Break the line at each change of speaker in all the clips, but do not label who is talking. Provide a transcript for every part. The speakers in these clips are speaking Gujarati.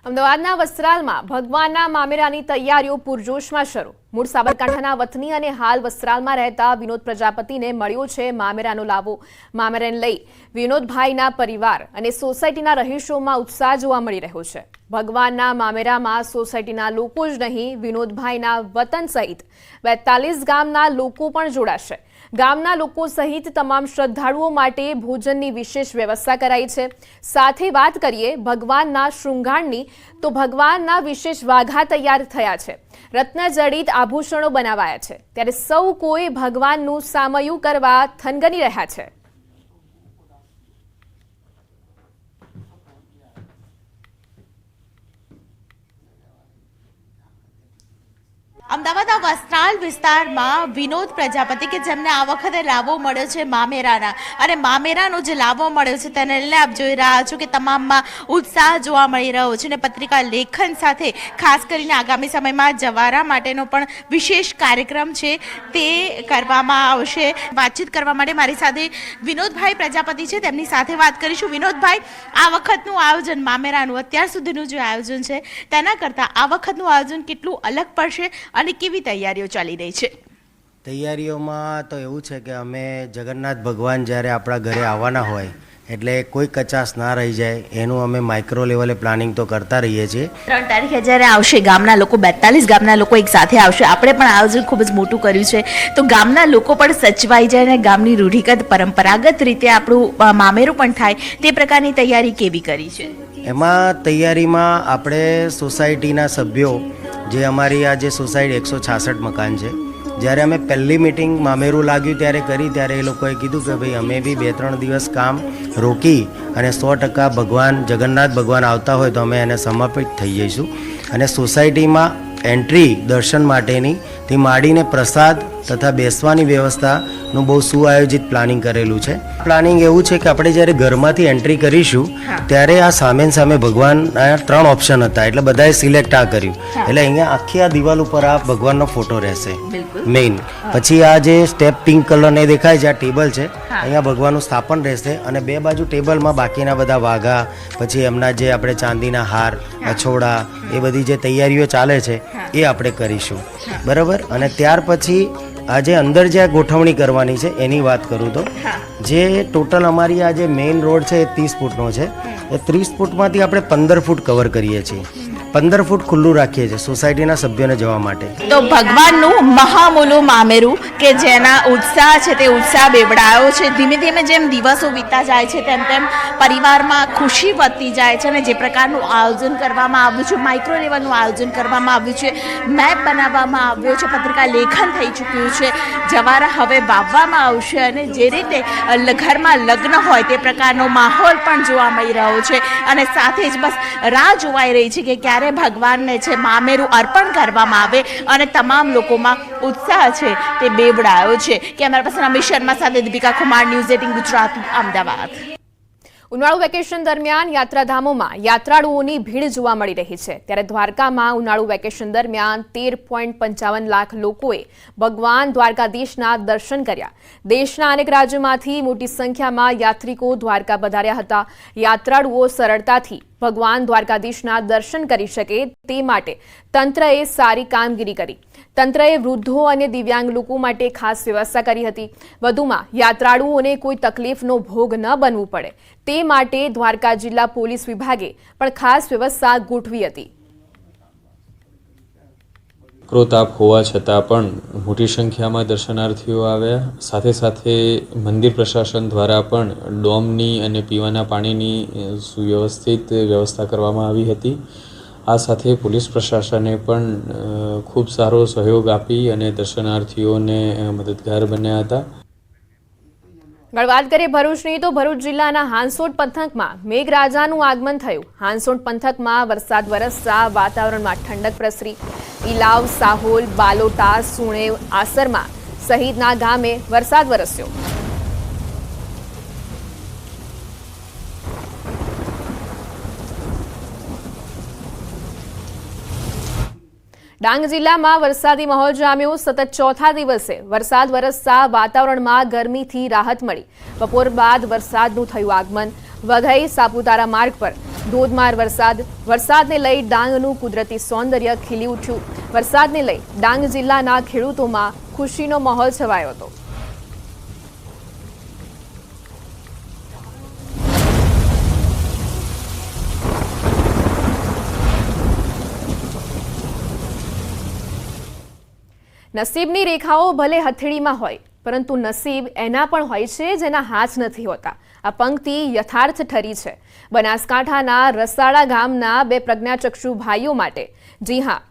અમદાવાદના વસ્ત્રાલમાં ભગવાનના મામેરાની તૈયારીઓ પૂરજોશમાં શરૂ। મૂળ સાબરકાંઠાના વતની અને હાલ વસ્ત્રાલમાં રહેતા વિનોદ પ્રજાપતિને મળ્યો છે મામેરાનો લાવો। મામેરાને લઈ વિનોદભાઈના પરિવાર અને સોસાયટીના રહીશોમાં ઉત્સાહ જોવા મળી રહ્યો છે। ભગવાનના મામેરામાં સોસાયટીના લોકો જ નહીં, વિનોદભાઈના વતન સહિત 42 ગામના લોકો પણ જોડાશે। ગામના લોકો સહિત તમામ શ્રદ્ધાળુઓ માટે ભોજનની વિશેષ વ્યવસ્થા કરાઈ છે। સાથે વાત કરીએ ભગવાનના શૃંગારની તો ભગવાનના વિશેષ વાઘા તૈયાર થયા છે। રત્નજડિત આભૂષણો બનાવાયા છે, ત્યારે સૌ કોઈ ભગવાનનું સામયું કરવા થનગની રહ્યા છે।
અમદાવાદના વસ્ત્રાલ વિસ્તારમાં વિનોદ પ્રજાપતિ કે જેમને આ વખતે લાવો મળ્યો છે મામેરાના, અને મામેરાનો જે લાવો મળ્યો છે તેને લઈને આપ જોઈ રહ્યા છો કે તમામમાં ઉત્સાહ જોવા મળી રહ્યો છે। અને પત્રિકા લેખન સાથે ખાસ કરીને આગામી સમયમાં જવારા માટેનો પણ વિશેષ કાર્યક્રમ છે તે કરવામાં આવશે। વાતચીત કરવા માટે મારી સાથે વિનોદભાઈ પ્રજાપતિ છે, તેમની સાથે વાત કરીશું। વિનોદભાઈ, આ વખતનું આયોજન મામેરાનું અત્યાર સુધીનું જે આયોજન છે તેના કરતાં આ વખતનું આયોજન કેટલું અલગ પડશે અને કેવી તૈયારીઓ ચાલી રહી છે?
તૈયારીઓમાં તો એવું છે કે અમે જગન્નાથ ભગવાન જ્યારે આપણા ઘરે આવવાના હોય એટલે કોઈ કચાશ ના રહી જાય એનું અમે માઇક્રો લેવલે પ્લાનિંગ તો કરતા રહીએ છીએ।
3 તારીખે જ્યારે આવશે ગામના લોકો, 42 ગામના લોકો એક સાથે આવશે। આપણે પણ આયોજન ખૂબ જ મોટું કર્યું છે, તો ગામના લોકો પણ સચવાઈ જાય અને ગામની રૂઢિગત પરંપરાગત રીતે આપણું મામેરું પણ થાય તે પ્રકારની તૈયારી કેવી કરી છે?
એમાં તૈયારીમાં આપણે સોસાયટીના સભ્યો, જે અમારી આ જે સોસાયટી 166 મકાન છે, જ્યારે અમે પહેલી મિટિંગ મામેરું લાગ્યું ત્યારે કરી, ત્યારે એ લોકોએ કીધું કે ભાઈ અમે બી 2-3 દિવસ કામ રોકી અને 100% ભગવાન જગન્નાથ ભગવાન આવતા હોય તો અમે એને સમર્પિત થઈ જઈશું। અને સોસાયટીમાં એન્ટ્રી દર્શન માટેની થી માંડીને પ્રસાદ તથા બેસવાની વ્યવસ્થાનું બહુ સુઆયોજિત પ્લાનિંગ કરેલું છે। પ્લાનિંગ એવું છે કે આપણે જ્યારે ઘરમાંથી એન્ટ્રી કરીશું ત્યારે આ સામે ભગવાનના 3 ઓપ્શન હતા, એટલે બધાએ સિલેક્ટ આ કર્યું, એટલે અહીંયા આખી આ દિવાલ ઉપર આ ભગવાનનો ફોટો રહેશે મેઇન। પછી આ જે સ્ટેપ પિંક કલરને દેખાય છે, આ ટેબલ છે, અહીંયા ભગવાનનું સ્થાપન રહેશે અને 2 બાજુ ટેબલમાં બાકીના બધા વાઘા, પછી એમના જે આપણે ચાંદીના હાર, અછોડા, એ બધી જે તૈયારીઓ ચાલે છે એ આપણે કરીશું, બરાબર। અને ત્યાર પછી આજે અંદર જે ગોઠવણી કરવાની છે એની વાત કરું તો જે ટોટલ અમારી આ જે મેઇન રોડ છે એ 30 ફૂટનો છે, એ 30 ફૂટમાંથી આપણે 15 ફૂટ કવર કરીએ છીએ, 15 ફૂટ ખુલ્લું રાખીએ છીએ સોસાયટીના સભ્યોને જવા માટે।
તો ભગવાનનું મહામૂલું મામેરું કે જેના ઉત્સાહ છે તે ઉત્સાહ બેવડાયો છે। ધીમે ધીમે જેમ દિવસો વીતતા જાય છે તેમ તેમ પરિવારમાં ખુશી વધતી જાય છે, અને જે પ્રકારનું આયોજન કરવામાં આવ્યું છે, માઇક્રો લેવલનું આયોજન કરવામાં આવ્યું છે, મેપ બનાવવામાં આવ્યો છે, પત્રિકા લેખન થઈ ચૂક્યું છે, જવારા હવે વાવવામાં આવશે, અને જે રીતે ઘરમાં લગ્ન હોય તે પ્રકારનો માહોલ પણ જોવા મળી રહ્યો છે। અને સાથે જ બસ રાહ જોવાઈ રહી છે કે ક્યારે ભગવાનને છે મામેરું અર્પણ કરવામાં આવે, અને તમામ લોકોમાં ઉત્સાહ છે તે બેવડાયો છે। કેમેરા પર્સન અમિત શર્મા સાથે દીપિકા કુમાર, ન્યૂઝ 18 ગુજરાતી, અમદાવાદ।
ઉનાળુ વેકેશન દરમિયાન યાત્રાધામોમાં યાત્રાળુઓની ભીડ જોવા મળી રહી છે, ત્યારે દ્વારકામાં ઉનાળુ વેકેશન દરમિયાન 13.55 લાખ લોકોએ ભગવાન દ્વારકાધીશના દર્શન કર્યા। દેશના અનેક રાજ્યોમાંથી મોટી સંખ્યામાં યાત્રિકો દ્વારકા પધાર્યા હતા। યાત્રાળુઓ સરળતાથી ભગવાન દ્વારકાધીશના દર્શન કરી શકે તે માટે તંત્રએ સારી કામગીરી કરી। તંત્રએ વૃદ્ધો અને દિવ્યાંગ લોકો માટે ખાસ વ્યવસ્થા કરી હતી। વધુમાં યાત્રાળુઓને કોઈ તકલીફનો ભોગ ન બનવું પડે તે માટે દ્વારકા જિલ્લા પોલીસ વિભાગે પણ ખાસ વ્યવસ્થા ગોઠવી હતી।
ક્રોતાપ હોવા છતાં પણ મોટી સંખ્યામાં દર્શનાર્થીઓ આવ્યા। સાથે સાથે મંદિર પ્રશાસન દ્વારા પણ ડોમની અને પીવાના પાણીની સુવ્યવસ્થિત વ્યવસ્થા કરવામાં આવી હતી। આ સાથે પોલીસ પ્રશાસને પણ ખૂબ સારો સહયોગ આપી અને દર્શનાર્થીઓને મદદગાર બન્યા હતા।
વાત કરીએ ભરૂચની, તો ભરૂચ જિલ્લાના હાંસોટ પંથકમાં મેઘરાજાનું આગમન થયું। હાંસોટ પંથકમાં વરસાદ વરસતા વાતાવરણમાં ઠંડક પ્રસરી। ઇલાવ, સાહોલ, બાલોટા, સુણેવ, આસરમાં સહિતના ગામે વરસાદ વરસ્યો। ડાંગ જિલ્લામાં વરસાદી માહોલ જામ્યો। સતત ચોથા દિવસે વરસાદ વરસતા વાતાવરણમાં ગરમીથી રાહત મળી। બપોર બાદ વરસાદનું થયું આગમન। વઘઈ સાપુતારા માર્ગ પર ધોધમાર વરસાદને લઈ ડાંગનું કુદરતી સૌંદર્ય ખીલી ઉઠ્યું. વરસાદને લઈ ડાંગ જિલ્લાના ખેડૂતોમાં ખુશીનો માહોલ છવાયો હતો. નસીબની રેખાઓ ભલે હથેળીમાં હોય, પરંતુ નસીબ એના પણ હોય છે જેના હાથ નથી હોતા. આ પંક્તિ યથાર્થ ઠરી છે બનાસકાંઠાના રસાડા ગામના બે પ્રજ્ઞાચક્ષુ ભાઈઓ માટે. જી હા,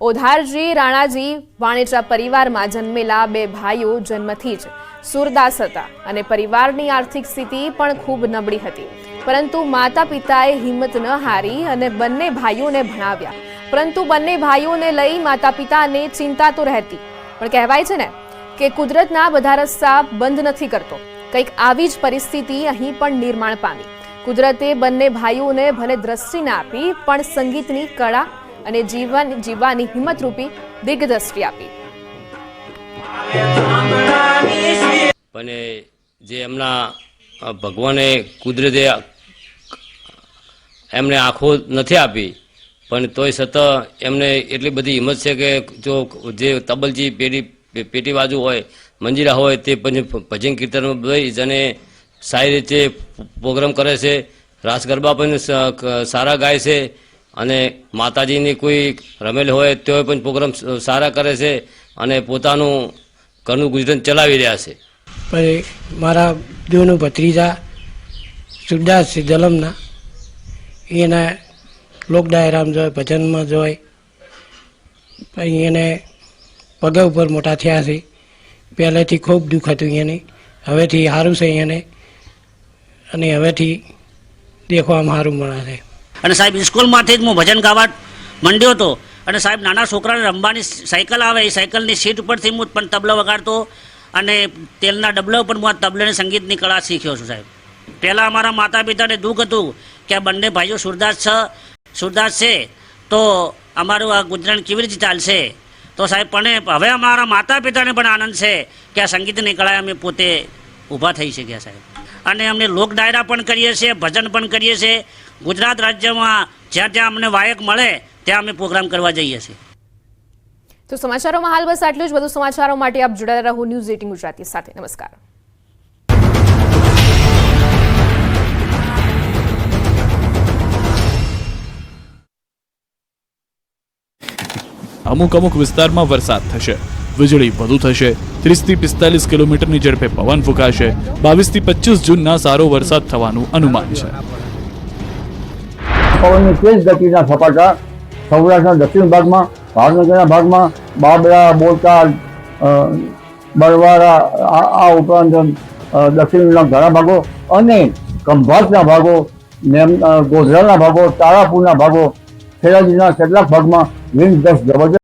ઓધારજી રાણાજી વાણેચા પરિવારમાં જન્મેલા બે ભાઈઓ જન્મથી જ સુરદાસ હતા અને પરિવારની આર્થિક સ્થિતિ પણ ખૂબ નબળી હતી. પરંતુ માતા પિતાએ હિંમત ન હારી અને બંને ભાઈઓને ભણાવ્યા. પરંતુ બંને ભાઈઓને લઈ માતા પિતાને ચિંતા તો રહેતી, પણ કહેવાય છે ને કે કુદરતના બધા રસ્તા બંધ નથી કરતો. કંઈક આવી જ પરિસ્થિતિ અહીં પણ નિર્માણ પામી. કુદરતે બંને ભાઈઓને ભલે દ્રષ્ટિ ના આપી, પણ સંગીતની કળા અને જીવવાની હિંમતરૂપી દિગ્દ્રષ્ટિ આપી.
પણ જે એમના ભગવાને કુદરતે એમને આંખો નથી આપી, પણ તોય છતાં એમને એટલી બધી હિંમત છે કે જો જે તબલજી પેટી બાજુ હોય, મંજીરા હોય, તે ભજન કીર્તનમાં દઈ અને સારી રીતે પ્રોગ્રામ કરે છે. રાસ ગરબા પણ સારા ગાય છે અને માતાજીની કોઈ રમેલ હોય તો પણ પ્રોગ્રામ સારા કરે છે અને પોતાનું ઘરનું ગુજરાન ચલાવી રહ્યા છે.
પછી મારા દેવનો ભત્રીજા સુરદાસ છે જલમના, એના લોક ડાયરામાં જોય, ભજનમાં જોય. પછી એને પગા ઉપર મોટા થયા છે. પહેલેથી ખૂબ દુઃખ હતું એને, હવેથી સારું છે એને, અને હવેથી દેખવામાં સારું મળે છે.
અને સાહેબ સ્કૂલમાંથી જ હું ભજન ગાવા માંડ્યો હતો. અને સાહેબ નાના છોકરાને રમવાની સાયકલ આવે, એ સાયકલની સીટ ઉપરથી હું પણ તબલો વગાડતો અને તેલના ડબલા ઉપર હું તબલાની સંગીતની કળા શીખ્યો છું સાહેબ. પહેલાં અમારા માતા પિતાને દુઃખ હતું કે આ બંને ભાઈઓ સુરદાસ છે તો અમારું આ ગુજરાન કેવી રીતે ચાલશે. તો સાહેબ પણ હવે અમારા માતા પિતાને પણ આનંદ છે કે આ સંગીતની કળાએ અમે પોતે ઊભા થઈ શક્યા સાહેબ. અને અમને લોક ડાયરા પણ કરીએ છીએ, ભજન પણ કરીએ છીએ. ગુજરાત રાજ્યમાં જ્યાં જ્યાં અમને વાયક મળે ત્યાં અમે પ્રોગ્રામ કરવા જઈએ છીએ.
તો સમાચારોમાં હાલ બસ આટલું જ. વધુ સમાચારો માટે આપ જોડાયેલા રહો ન્યૂઝ 18 ગુજરાતી સાથે. નમસ્કાર.
અમુક વિસ્તારમાં વરસાદ થશે, વીજળી વધુ થશે, 30 થી 45 કિલોમીટરની ઝડપે પવન ફૂંકાશે. 22 થી 25 જૂનના સારો વરસાદ થવાનું અનુમાન છે.
પવનની તેજ ગતિના સપાટા સૌરાષ્ટ્રના દક્ષિણ ભાગમાં, ભાવનગરના ભાગમાં, બાબરા, બોટાદ, બરવાડા, આ ઉપરાંત દક્ષિણના ઘણા ભાગો અને ખંભાતના ભાગો, ગોધરાના ભાગો, તારાપુરના ભાગો, ખેડા જિલ્લાના કેટલાક ભાગમાં વિન્ડ ગસ્ટ જબરજસ્ત